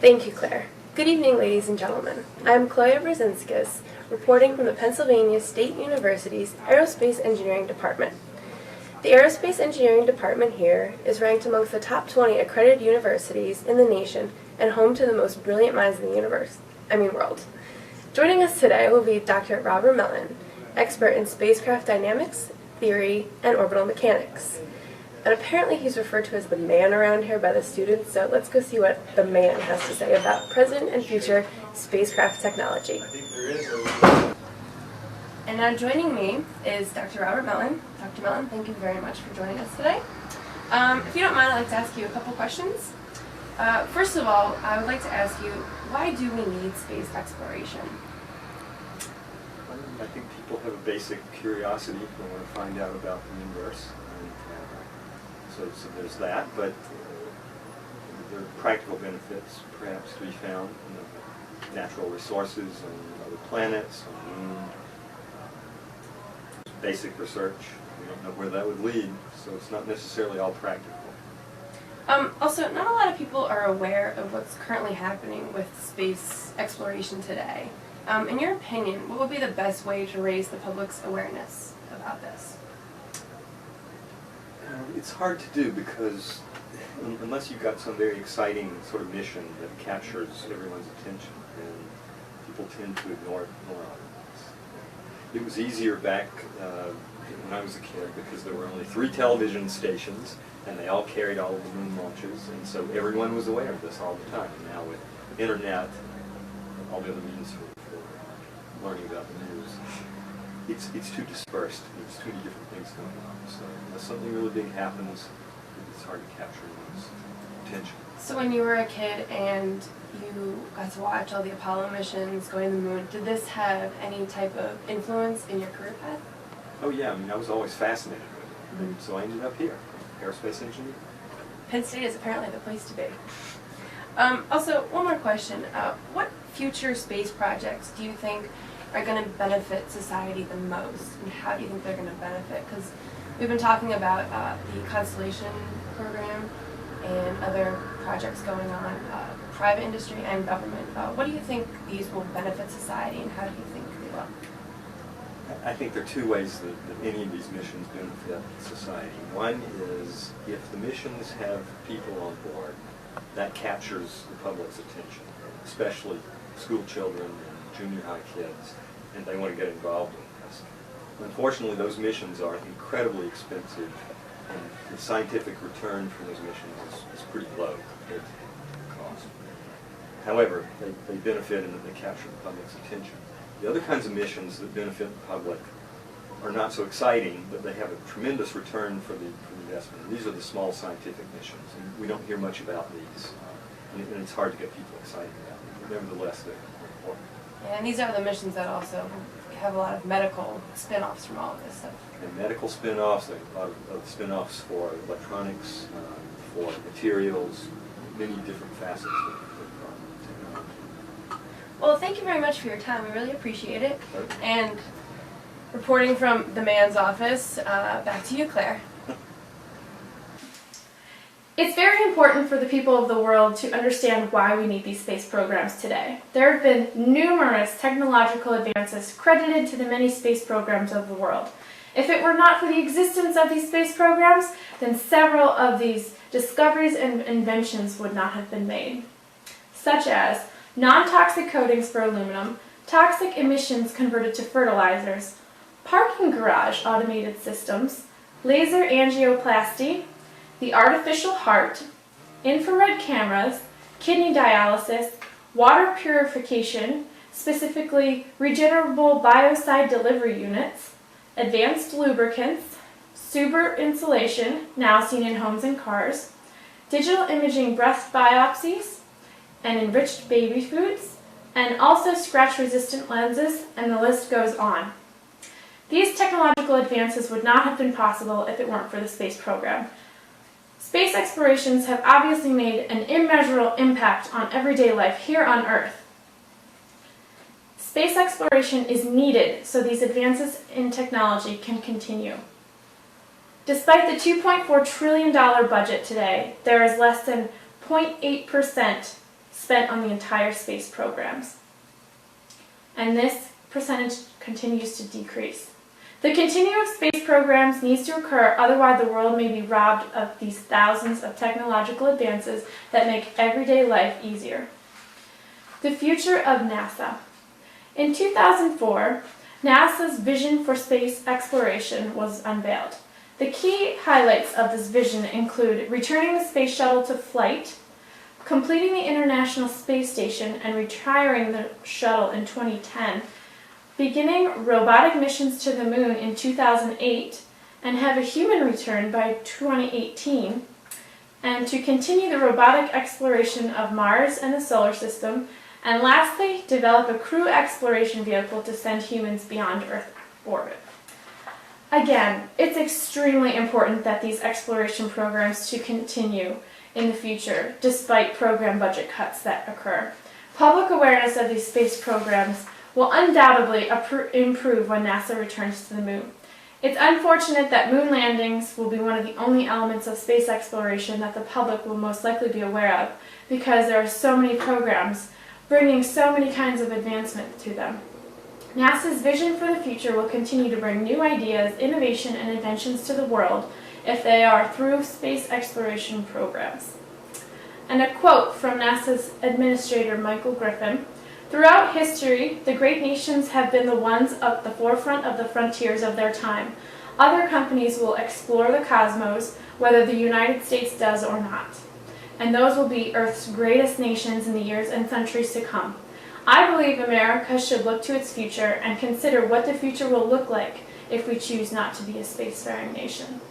Thank you, Claire. Good evening, ladies and gentlemen. I am Chloe Brzezinskis, reporting from the Pennsylvania State University's Aerospace Engineering Department. The Aerospace Engineering Department here is ranked amongst the top 20 accredited universities in the nation and home to the most brilliant minds in the world. Joining us today will be Dr. Robert Mellon, expert in spacecraft dynamics, theory, and orbital mechanics. And apparently he's referred to as the man around here by the students, so let's go see what the man has to say about present and future spacecraft technology. And now joining me is Dr. Robert Mellon. Dr. Mellon, thank you very much for joining us today. If you don't mind, I'd like to ask you a couple questions. First of all, I would like to ask you, why do we need space exploration? I think people have a basic curiosity. They want to find out about the universe. So there's that, but there are practical benefits perhaps to be found in the natural resources on other planets, on the moon. Basic research, we don't know where that would lead, so it's not necessarily all practical. Also, not a lot of people are aware of what's currently happening with space exploration today. In your opinion, what would be the best way to raise the public's awareness about this? It's hard to do because unless you've got some very exciting sort of mission that captures everyone's attention, then people tend to ignore it. It was easier back when I was a kid because there were only 3 television stations and they all carried all of the moon launches, and so everyone was aware of this all the time. And now with internet and all the other means for learning about the news, it's too dispersed. There's too many different things going on. So unless something really big happens, it's hard to capture one's attention. So when you were a kid and you got to watch all the Apollo missions going to the moon, did this have any type of influence in your career path? Oh yeah, I was always fascinated with it. So I ended up here, aerospace engineer. Penn State is apparently the place to be. Also, one more question. What future space projects do you think are going to benefit society the most, and how do you think they're going to benefit? Because we've been talking about the Constellation program and other projects going on, private industry and government. What do you think these will benefit society, and how do you think they will? I think there are 2 ways that any of these missions benefit society. One is if the missions have people on board, that captures the public's attention, especially school children and junior high kids, and they want to get involved in this. Unfortunately, those missions are incredibly expensive, and the scientific return from those missions is pretty low compared to the cost. However, they benefit in that they capture the public's attention. The other kinds of missions that benefit the public are not so exciting, but they have a tremendous return for the investment. And these are the small scientific missions, and we don't hear much about these, and it's hard to get people excited about them. Nevertheless, they're important. And these are the missions that also have a lot of medical spin-offs from all of this stuff. And medical spin-offs, a lot of spin-offs for electronics, for materials, many different facets of technology. Well, thank you very much for your time. We really appreciate it. And reporting from the man's office, back to you, Claire. It's very important for the people of the world to understand why we need these space programs today. There have been numerous technological advances credited to the many space programs of the world. If it were not for the existence of these space programs, then several of these discoveries and inventions would not have been made, such as non-toxic coatings for aluminum, toxic emissions converted to fertilizers, parking garage automated systems, laser angioplasty, the artificial heart, infrared cameras, kidney dialysis, water purification, specifically regenerable biocide delivery units, advanced lubricants, super insulation, now seen in homes and cars, digital imaging breast biopsies, and enriched baby foods, and also scratch-resistant lenses, and the list goes on. These technological advances would not have been possible if it weren't for the space program. Space explorations have obviously made an immeasurable impact on everyday life here on Earth. Space exploration is needed so these advances in technology can continue. Despite the $2.4 trillion budget today, there is less than 0.8% spent on the entire space programs. And this percentage continues to decrease. The continuum of space programs needs to occur, otherwise the world may be robbed of these thousands of technological advances that make everyday life easier. The future of NASA. In 2004, NASA's vision for space exploration was unveiled. The key highlights of this vision include returning the space shuttle to flight, completing the International Space Station and retiring the shuttle in 2010, beginning robotic missions to the moon in 2008, and have a human return by 2018, and to continue the robotic exploration of Mars and the solar system, and lastly, develop a crew exploration vehicle to send humans beyond Earth orbit. Again, it's extremely important that these exploration programs to continue in the future, despite program budget cuts that occur. Public awareness of these space programs will undoubtedly improve when NASA returns to the moon. It's unfortunate that moon landings will be one of the only elements of space exploration that the public will most likely be aware of, because there are so many programs bringing so many kinds of advancement to them. NASA's vision for the future will continue to bring new ideas, innovation, and inventions to the world if they are through space exploration programs. And a quote from NASA's administrator, Michael Griffin: "Throughout history, the great nations have been the ones at the forefront of the frontiers of their time. Other companies will explore the cosmos, whether the United States does or not. And those will be Earth's greatest nations in the years and centuries to come. I believe America should look to its future and consider what the future will look like if we choose not to be a spacefaring nation."